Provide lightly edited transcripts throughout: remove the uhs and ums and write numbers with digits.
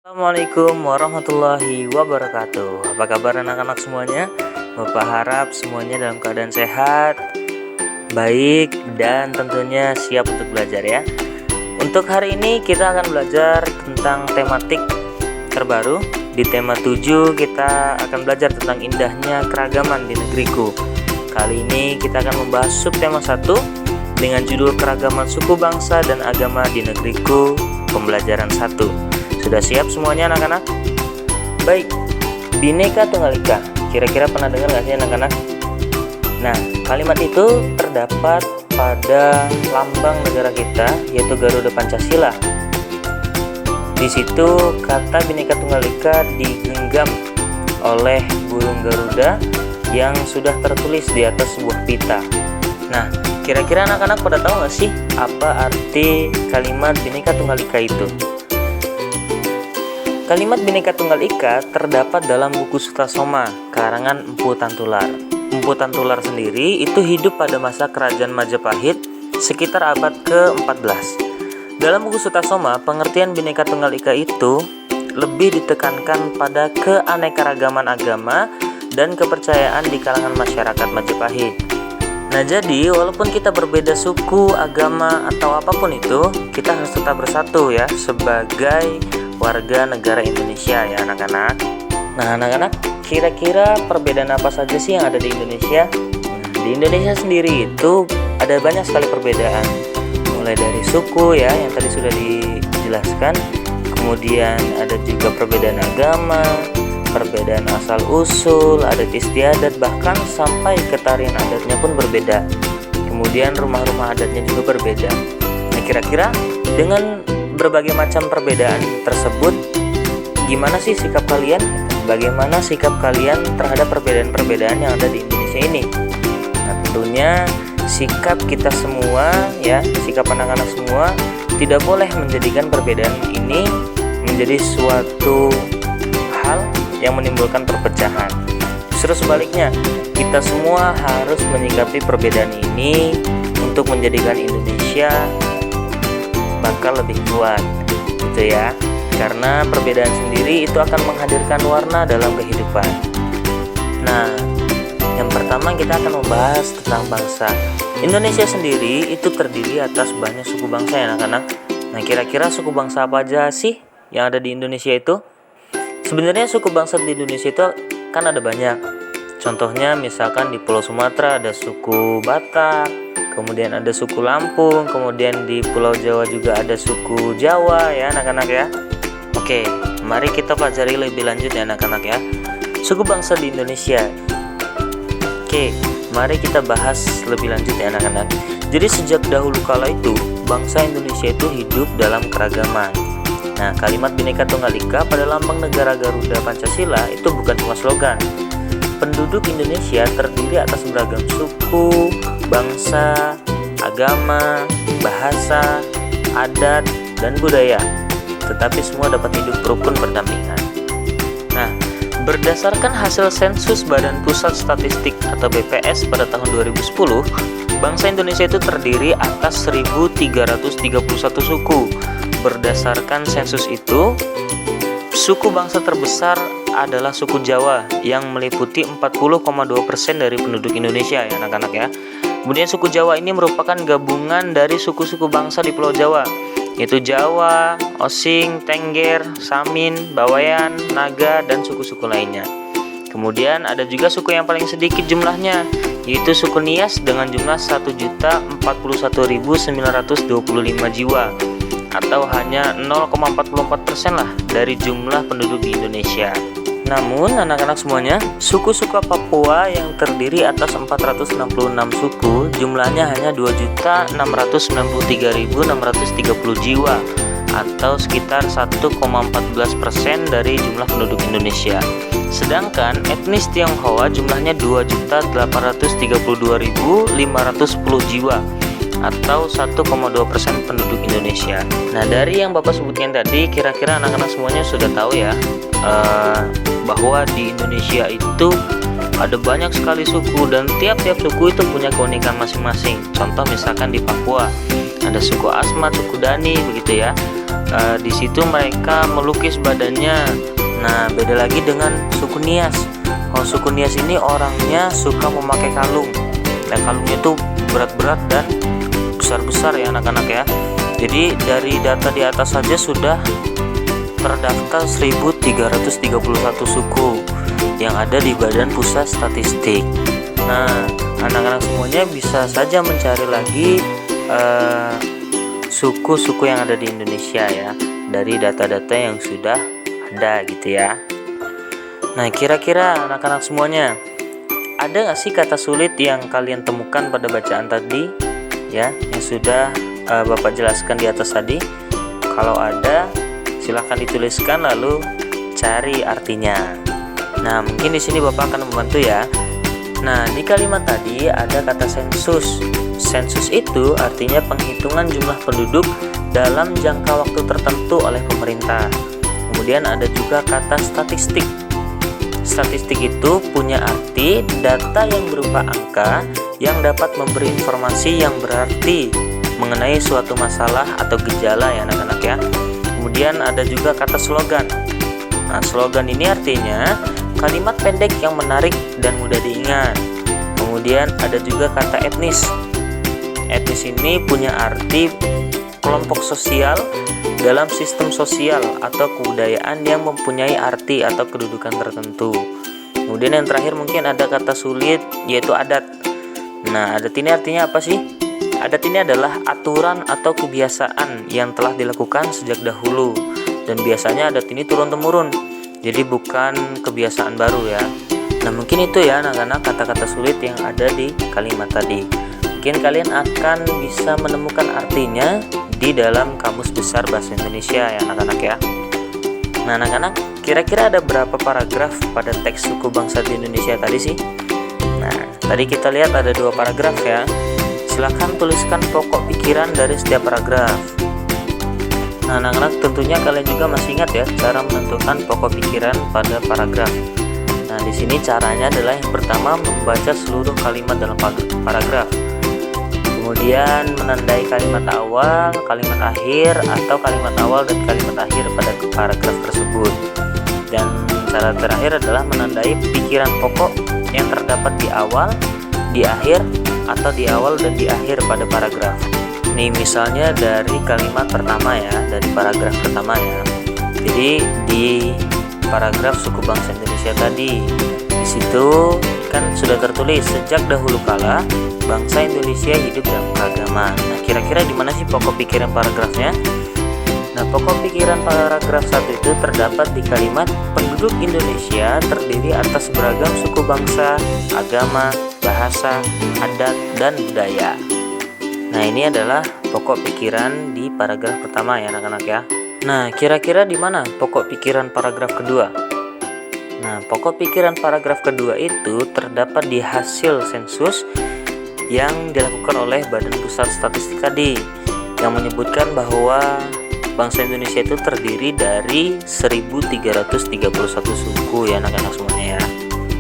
Assalamualaikum warahmatullahi wabarakatuh. Apa kabar anak-anak semuanya? Bapak harap semuanya dalam keadaan sehat, baik, dan tentunya siap untuk belajar ya. Untuk hari ini kita akan belajar tentang tematik terbaru. Di tema 7 kita akan belajar tentang indahnya keragaman di negeriku. Kali ini kita akan membahas subtema 1 dengan judul keragaman suku bangsa dan agama di negeriku, pembelajaran 1. Sudah siap semuanya anak-anak? Baik, Bhinneka Tunggal Ika. Kira-kira pernah dengar nggak sih anak-anak? Nah, kalimat itu terdapat pada lambang negara kita, yaitu Garuda Pancasila. Di situ kata Bhinneka Tunggal Ika digenggam oleh burung Garuda yang sudah tertulis di atas sebuah pita. Nah, kira-kira anak-anak pada tahu nggak sih apa arti kalimat Bhinneka Tunggal Ika itu? Kalimat Bhinneka Tunggal Ika terdapat dalam buku Sutasoma karangan Empu Tantular. Empu Tantular sendiri itu hidup pada masa kerajaan Majapahit sekitar abad ke-14. Dalam buku Sutasoma, pengertian Bhinneka Tunggal Ika itu lebih ditekankan pada keanekaragaman agama dan kepercayaan di kalangan masyarakat Majapahit. Nah, jadi walaupun kita berbeda suku, agama, atau apapun itu, kita harus tetap bersatu ya sebagai warga negara Indonesia ya anak-anak. Nah anak-anak, kira-kira perbedaan apa saja sih yang ada di Indonesia? Di Indonesia sendiri itu ada banyak sekali perbedaan, mulai dari suku ya yang tadi sudah dijelaskan, kemudian ada juga perbedaan agama, perbedaan asal usul, adat istiadat, bahkan sampai ke tarian adatnya pun berbeda. Kemudian rumah-rumah adatnya juga berbeda. Nah kira-kira dengan berbagai macam perbedaan tersebut, gimana sih sikap kalian? Bagaimana sikap kalian terhadap perbedaan-perbedaan yang ada di Indonesia ini? Nah, tentunya sikap kita semua ya, sikap anak-anak semua tidak boleh menjadikan perbedaan ini menjadi suatu hal yang menimbulkan perpecahan. Justru sebaliknya, kita semua harus menyikapi perbedaan ini untuk menjadikan Indonesia bakal lebih kuat gitu ya, karena perbedaan sendiri itu akan menghadirkan warna dalam kehidupan. Nah, yang pertama kita akan membahas tentang bangsa. Indonesia sendiri itu terdiri atas banyak suku bangsa ya anak-anak. Nah, kira-kira suku bangsa apa aja sih yang ada di Indonesia itu? Sebenarnya suku bangsa di Indonesia itu kan ada banyak. Contohnya misalkan di Pulau Sumatera ada suku Batak, kemudian ada suku Lampung, kemudian di Pulau Jawa juga ada suku Jawa ya anak-anak ya. Oke, mari kita pelajari lebih lanjut ya anak-anak ya, suku bangsa di Indonesia. Oke, mari kita bahas lebih lanjut ya anak-anak. Jadi sejak dahulu kala itu, bangsa Indonesia itu hidup dalam keragaman. Nah, kalimat Bhinneka Tunggal Ika pada lambang negara Garuda Pancasila itu bukan cuma slogan. Penduduk Indonesia terdiri atas beragam suku, bangsa, agama, bahasa, adat, dan budaya, tetapi semua dapat hidup rukun berdampingan. Nah, berdasarkan hasil sensus Badan Pusat Statistik atau BPS pada tahun 2010, bangsa Indonesia itu terdiri atas 1.331 suku. Berdasarkan sensus itu, suku bangsa terbesar adalah suku Jawa yang meliputi 40,2% dari penduduk Indonesia ya anak-anak ya. Kemudian suku Jawa ini merupakan gabungan dari suku-suku bangsa di Pulau Jawa, yaitu Jawa, Osing, Tengger, Samin, Bawean, Naga, dan suku-suku lainnya. Kemudian ada juga suku yang paling sedikit jumlahnya, yaitu suku Nias dengan jumlah 1.041.925 jiwa, atau hanya 0,44% lah dari jumlah penduduk di Indonesia. Namun anak-anak semuanya, suku-suku Papua yang terdiri atas 466 suku jumlahnya hanya 2.693.630 jiwa, atau sekitar 1,14% dari jumlah penduduk Indonesia. Sedangkan etnis Tionghoa jumlahnya 2.832.510 jiwa, atau 1,2% penduduk Indonesia. Nah, dari yang Bapak sebutkan tadi, kira-kira anak-anak semuanya sudah tahu ya bahwa di Indonesia itu ada banyak sekali suku dan tiap-tiap suku itu punya keunikan masing-masing. Contoh misalkan di Papua ada suku Asmat, suku Dani begitu ya. Di situ mereka melukis badannya. Nah, beda lagi dengan suku Nias. Kalau suku Nias ini orangnya suka memakai kalung. Nah, kalungnya itu berat-berat dan besar-besar ya anak-anak ya. Jadi dari data di atas saja sudah terdaftar 1331 suku yang ada di Badan Pusat Statistik. Nah, anak-anak semuanya bisa saja mencari lagi suku-suku yang ada di Indonesia ya, dari data-data yang sudah ada gitu ya. Nah, kira-kira anak-anak semuanya, ada nggak sih kata sulit yang kalian temukan pada bacaan tadi ya, yang sudah Bapak jelaskan di atas tadi? Kalau ada, silahkan dituliskan lalu cari artinya. Nah, mungkin di sini Bapak akan membantu ya. Nah, di kalimat tadi ada kata sensus. Sensus itu artinya penghitungan jumlah penduduk dalam jangka waktu tertentu oleh pemerintah. Kemudian ada juga kata statistik. Statistik itu punya arti data yang berupa angka yang dapat memberi informasi yang berarti mengenai suatu masalah atau gejala ya anak-anak ya. Kemudian ada juga kata slogan. Nah, slogan ini artinya kalimat pendek yang menarik dan mudah diingat. Kemudian ada juga kata etnis. Etnis ini punya arti kelompok sosial dalam sistem sosial atau kebudayaan yang mempunyai arti atau kedudukan tertentu. Kemudian yang terakhir mungkin ada kata sulit, yaitu adat. Nah, adat ini artinya apa sih? Adat ini adalah aturan atau kebiasaan yang telah dilakukan sejak dahulu, dan biasanya adat ini turun-temurun, jadi bukan kebiasaan baru ya. Nah, mungkin itu ya anak-anak kata-kata sulit yang ada di kalimat tadi. Mungkin kalian akan bisa menemukan artinya di dalam Kamus Besar Bahasa Indonesia ya anak-anak ya. Nah, anak-anak, kira-kira ada berapa paragraf pada teks suku bangsa di Indonesia tadi sih? Nah, tadi kita lihat ada 2 paragraf ya. Silahkan tuliskan pokok pikiran dari setiap paragraf. Nah, anak-anak, tentunya kalian juga masih ingat ya cara menentukan pokok pikiran pada paragraf. Nah, di sini caranya adalah yang pertama membaca seluruh kalimat dalam paragraf. Kemudian menandai kalimat awal, kalimat akhir, atau kalimat awal dan kalimat akhir pada paragraf tersebut. Dan cara terakhir adalah menandai pikiran pokok yang terdapat di awal, di akhir, atau di awal dan di akhir pada paragraf. Nih misalnya dari kalimat pertama ya, dari paragraf pertama ya. Jadi di paragraf suku bangsa Indonesia tadi, di situ kan sudah tertulis sejak dahulu kala bangsa Indonesia hidup dalam keragaman. Nah, kira-kira di mana sih pokok pikiran paragrafnya? Nah, pokok pikiran paragraf 1 itu terdapat di kalimat penduduk Indonesia terdiri atas beragam suku bangsa, agama, bahasa, adat, dan budaya. Nah, ini adalah pokok pikiran di paragraf pertama ya anak-anak ya. Nah, kira-kira di mana pokok pikiran paragraf kedua? Nah, pokok pikiran paragraf kedua itu terdapat di hasil sensus yang dilakukan oleh Badan Pusat Statistik tadi, yang menyebutkan bahwa bangsa Indonesia itu terdiri dari 1331 suku ya anak-anak semuanya ya.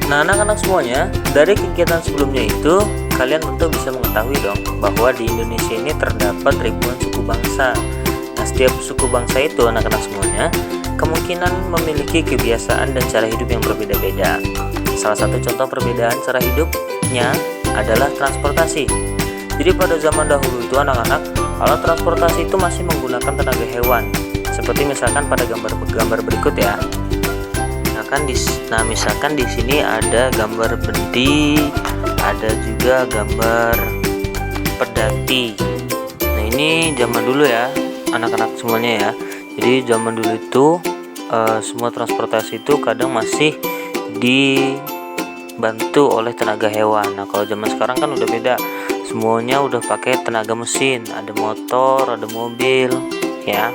Nah, anak-anak semuanya, dari kegiatan sebelumnya itu kalian tentu bisa mengetahui dong bahwa di Indonesia ini terdapat ribuan suku bangsa. Nah, setiap suku bangsa itu anak-anak semuanya kemungkinan memiliki kebiasaan dan cara hidup yang berbeda-beda. Salah satu contoh perbedaan cara hidupnya adalah transportasi. Jadi pada zaman dahulu itu anak-anak, alat transportasi itu masih menggunakan tenaga hewan. Seperti misalkan pada gambar berikut ya. Nah, misalkan di sini ada gambar bendi, ada juga gambar pedati. Nah, ini zaman dulu ya, anak-anak semuanya ya. Jadi zaman dulu itu semua transportasi itu kadang masih dibantu oleh tenaga hewan. Nah, kalau zaman sekarang kan udah beda. Semuanya udah pakai tenaga mesin, ada motor, ada mobil, ya.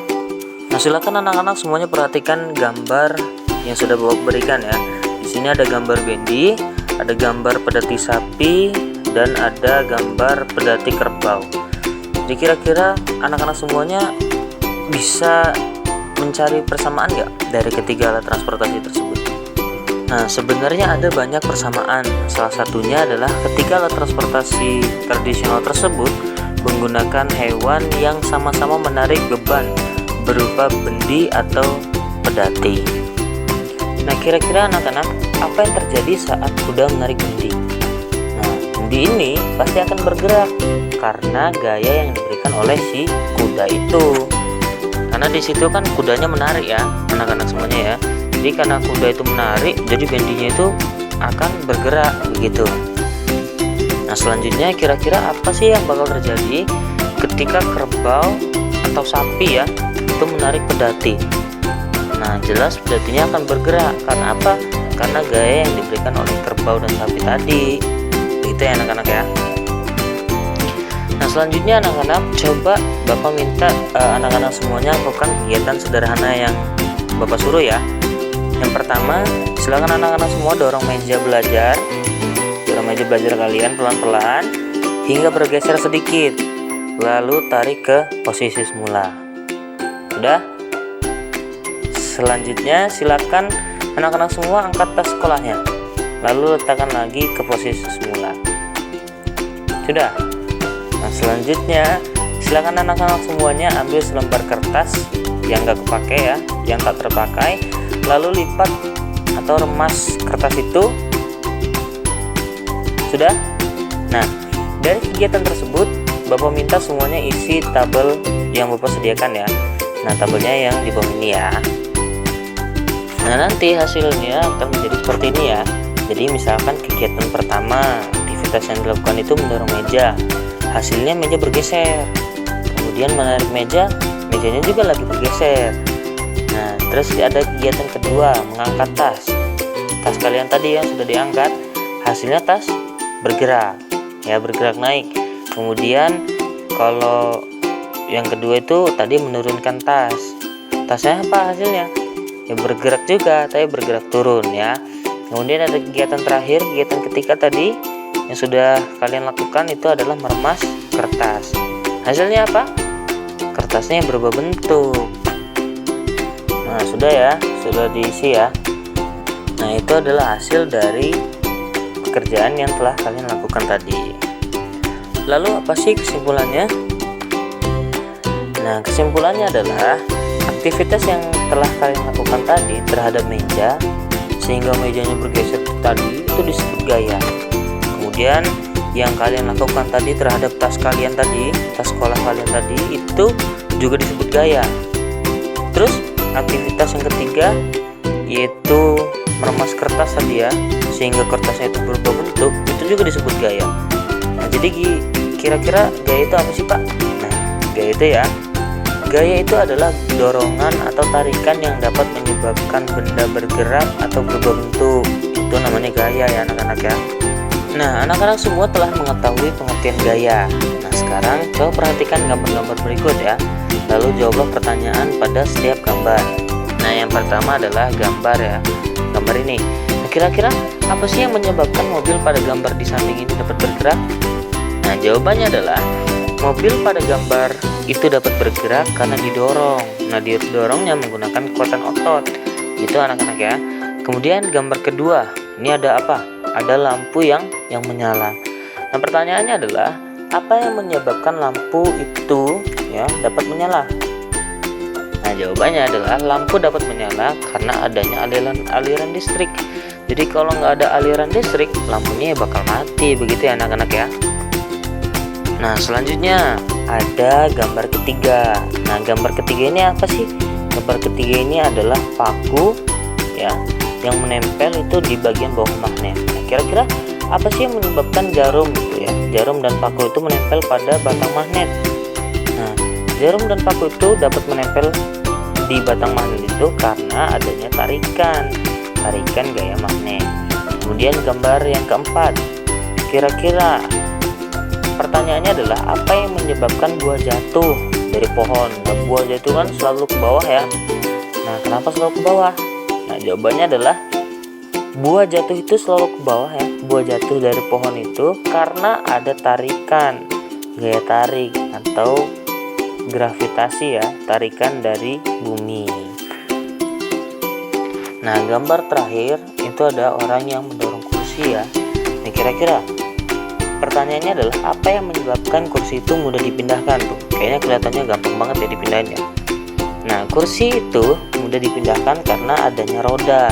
Nah, silakan anak-anak semuanya perhatikan gambar yang sudah Bapak berikan ya. Di sini ada gambar bendi, ada gambar pedati sapi, dan ada gambar pedati kerbau. Jadi kira-kira anak-anak semuanya bisa mencari persamaan nggak dari ketiga alat transportasi tersebut? Nah, sebenarnya ada banyak persamaan. Salah satunya adalah ketiga alat transportasi tradisional tersebut menggunakan hewan yang sama-sama menarik beban berupa bendi atau pedati. Nah, kira-kira anak-anak, apa yang terjadi saat kuda menarik bendi? Nah, bendi ini pasti akan bergerak karena gaya yang diberikan oleh si kuda itu. Karena di situ kan kudanya menarik ya, anak-anak semuanya ya. Jadi karena kuda itu menarik, jadi bendinya itu akan bergerak begitu. Nah, selanjutnya kira-kira apa sih yang bakal terjadi ketika kerbau atau sapi ya itu menarik pedati? Nah, jelas pedatinya akan bergerak. Karena apa? Karena gaya yang diberikan oleh kerbau dan sapi tadi. Begitu ya anak-anak ya. Nah, selanjutnya anak-anak, coba Bapak minta anak-anak semuanya melakukan kegiatan sederhana yang Bapak suruh ya. Yang pertama, silakan anak-anak semua dorong meja belajar kalian pelan-pelan hingga bergeser sedikit, lalu tarik ke posisi semula. Udah? Selanjutnya silakan anak-anak semua angkat tas sekolahnya, lalu letakkan lagi ke posisi semula. Sudah? Nah, selanjutnya silakan anak-anak semuanya ambil selembar kertas yang gak kepake ya, yang tak terpakai, lalu lipat atau remas kertas itu. Sudah? Nah, dari kegiatan tersebut Bapak minta semuanya isi tabel yang Bapak sediakan ya. Nah, tabelnya yang di bawah ini ya. Nah, nanti hasilnya akan menjadi seperti ini ya. Jadi misalkan kegiatan pertama, aktivitas yang dilakukan itu mendorong meja. Hasilnya meja bergeser. Kemudian menarik meja, mejanya juga lagi bergeser. Nah, terus ada kegiatan kedua, mengangkat tas. Tas kalian tadi yang sudah diangkat, hasilnya tas bergerak. Ya, bergerak naik. Kemudian kalau yang kedua itu tadi menurunkan tas. Tasnya apa hasilnya? Ya bergerak juga, tapi bergerak turun ya. Kemudian ada kegiatan terakhir, kegiatan ketiga tadi yang sudah kalian lakukan itu adalah meremas kertas. Hasilnya apa? Kertasnya berubah bentuk. Nah, sudah ya, sudah diisi ya. Nah, itu adalah hasil dari pekerjaan yang telah kalian lakukan tadi. Lalu apa sih kesimpulannya? Nah, kesimpulannya adalah aktivitas yang telah kalian lakukan tadi terhadap meja sehingga mejanya bergeser tadi itu disebut gaya. Kemudian yang kalian lakukan tadi terhadap tas kalian tadi, tas sekolah kalian tadi itu juga disebut gaya. Terus aktivitas yang ketiga yaitu meremas kertas tadi ya, sehingga kertasnya itu berubah bentuk, itu juga disebut gaya. Nah, jadi kira-kira gaya itu apa sih Pak? Nah, gaya itu ya, gaya itu adalah dorongan atau tarikan yang dapat menyebabkan benda bergerak atau berubah bentuk. Itu namanya gaya ya anak-anak ya. Nah, anak-anak semua telah mengetahui pengertian gaya. Nah, sekarang coba perhatikan gambar-gambar berikut ya. Lalu jawablah pertanyaan pada setiap gambar. Nah, yang pertama adalah gambar ya. Gambar ini. Nah, kira-kira apa sih yang menyebabkan mobil pada gambar di samping ini dapat bergerak? Nah, jawabannya adalah mobil pada gambar itu dapat bergerak karena didorong. Nah, didorongnya menggunakan kekuatan otot. Itu anak-anak ya. Kemudian gambar kedua, ini ada apa? Ada lampu yang menyala. Nah, pertanyaannya adalah apa yang menyebabkan lampu itu ya dapat menyala? Nah, jawabannya adalah lampu dapat menyala karena adanya aliran listrik. Jadi kalau nggak ada aliran listrik, lampunya bakal mati, begitu ya anak-anak ya. Nah, selanjutnya ada gambar ketiga. Nah, gambar ketiga ini apa sih? Gambar ketiga ini adalah paku ya yang menempel itu di bagian bawah magnet. Nah, kira-kira apa sih yang menyebabkan jarum gitu ya? Jarum dan paku itu menempel pada batang magnet. Nah, jarum dan paku itu dapat menempel di batang magnet itu karena adanya tarikan gaya magnet. Kemudian gambar yang keempat, kira-kira pertanyaannya adalah apa yang menyebabkan buah jatuh dari pohon? Nah, buah jatuh kan selalu ke bawah ya. Nah, kenapa selalu ke bawah? Nah, jawabannya adalah buah jatuh itu selalu ke bawah ya. Buah jatuh dari pohon itu karena ada tarikan, gaya tarik atau gravitasi ya, tarikan dari bumi. Nah, gambar terakhir itu ada orang yang mendorong kursi ya. Nah, kira-kira pertanyaannya adalah apa yang menyebabkan kursi itu mudah dipindahkan tuh? Kayaknya kelihatannya gampang banget ya dipindahin ya. Nah, kursi itu mudah dipindahkan karena adanya roda.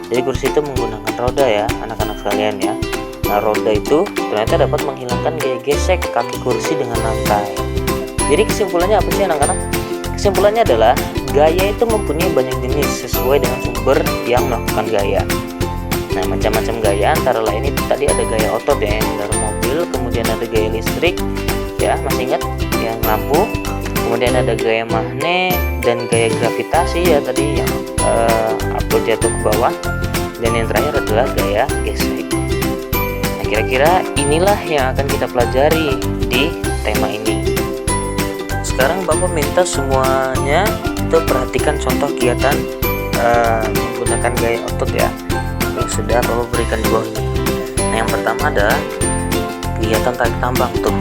Jadi kursi itu menggunakan roda ya anak-anak sekalian ya. Nah, roda itu ternyata dapat menghilangkan gaya gesek kaki kursi dengan lantai. Jadi kesimpulannya apa sih anak-anak? Kesimpulannya adalah gaya itu mempunyai banyak jenis sesuai dengan sumber yang melakukan gaya. Nah, macam-macam gaya antara lain itu tadi ada gaya otot ya, yang mendorong mobil, kemudian ada gaya listrik ya, masih ingat yang lampu, kemudian ada gaya magnet dan gaya gravitasi ya tadi yang upload jatuh ke bawah, dan yang terakhir adalah gaya gesek. Nah, kira-kira inilah yang akan kita pelajari di tema ini. Sekarang Bapak minta semuanya itu perhatikan contoh kegiatan menggunakan gaya otot ya, yang sudah Bapak berikan di bawah ini. Nah, yang pertama ada kegiatan tarik tambang tuh.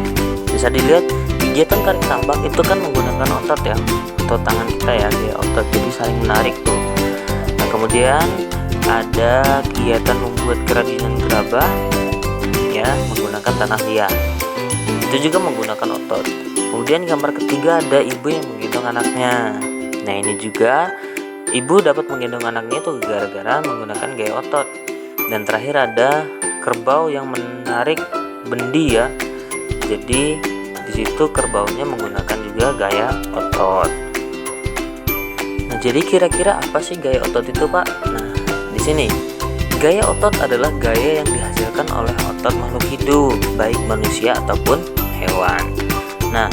Bisa dilihat kegiatan tarik tambang itu kan menggunakan otot ya, otot tangan kita ya, gaya otot, jadi saling menarik tuh. Nah, kemudian ada kegiatan membuat kerajinan gerabah ya, menggunakan tanah liat. Itu juga menggunakan otot. Kemudian gambar ketiga ada ibu yang menggendong anaknya. Nah, ini juga ibu dapat menggendong anaknya itu gara-gara menggunakan gaya otot. Dan terakhir ada kerbau yang menarik bendi ya. Jadi di situ kerbaunya menggunakan juga gaya otot. Nah, jadi kira-kira apa sih gaya otot itu, Pak? Nah, di sini gaya otot adalah gaya yang dihasilkan oleh otot makhluk hidup, baik manusia ataupun hewan. Nah,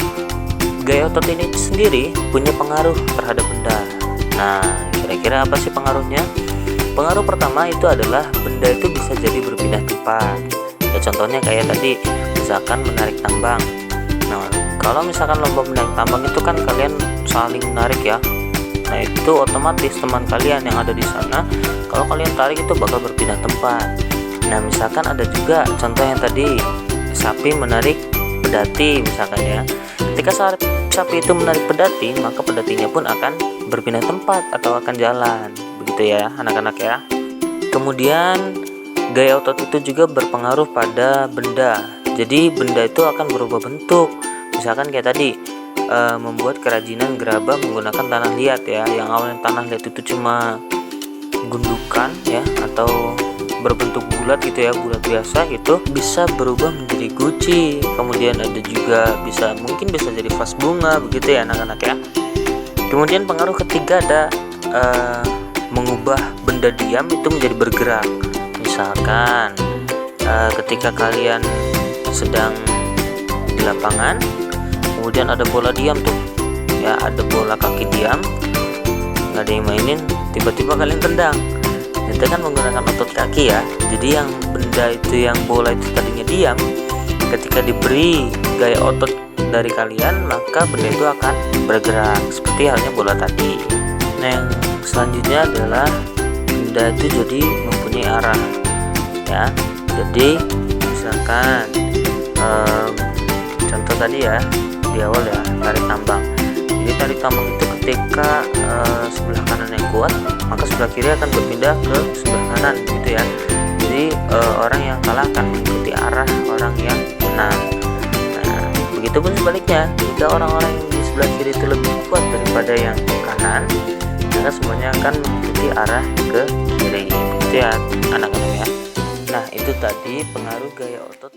gaya otot ini sendiri punya pengaruh terhadap benda. Nah, kira-kira apa sih pengaruhnya? Pengaruh pertama itu adalah benda itu bisa jadi berpindah tempat. Ya, contohnya kayak tadi, misalkan menarik tambang. Nah, kalau misalkan lomba menarik tambang itu kan kalian saling menarik ya. Nah, itu otomatis teman kalian yang ada di sana, kalau kalian tarik itu bakal berpindah tempat. Nah, misalkan ada juga contoh yang tadi, sapi menarik pedati misalkan ya. Ketika sapi itu menarik pedati, maka pedatinya pun akan berpindah tempat atau akan jalan. Begitu ya anak-anak ya. Kemudian gaya otot itu juga berpengaruh pada benda. Jadi benda itu akan berubah bentuk. Misalkan kayak tadi membuat kerajinan gerabah menggunakan tanah liat ya. Yang awalnya tanah liat itu cuma gundukan ya, atau berbentuk bulat gitu ya, bulat biasa gitu, bisa berubah menjadi guci. Kemudian ada juga mungkin bisa jadi vas bunga begitu ya anak-anak ya. Kemudian pengaruh ketiga ada mengubah benda diam itu menjadi bergerak. Misalkan ketika kalian sedang di lapangan, kemudian ada bola diam tuh ya, ada bola kaki diam, nggak ada yang mainin, tiba-tiba kalian tendang. Itu kan menggunakan otot kaki ya. Jadi yang benda itu, yang bola itu tadinya diam, ketika diberi gaya otot dari kalian, maka benda itu akan bergerak seperti halnya bola tadi. Nah, yang selanjutnya adalah benda itu jadi mempunyai arah ya. Jadi misalkan contoh tadi ya di awal ya, tarik tambang. Jadi tarik tambang itu ketika sebelah kanan yang kuat, maka sebelah kiri akan berpindah ke sebelah kanan gitu ya. Jadi orang yang kalah akan mengikuti arah orang yang menang. Nah, begitupun sebaliknya, jika orang-orang yang di sebelah kiri itu lebih kuat daripada yang kanan, maka semuanya akan mengikuti arah ke kiri. Begitu ya anak-anak ya. Nah, itu tadi pengaruh gaya otot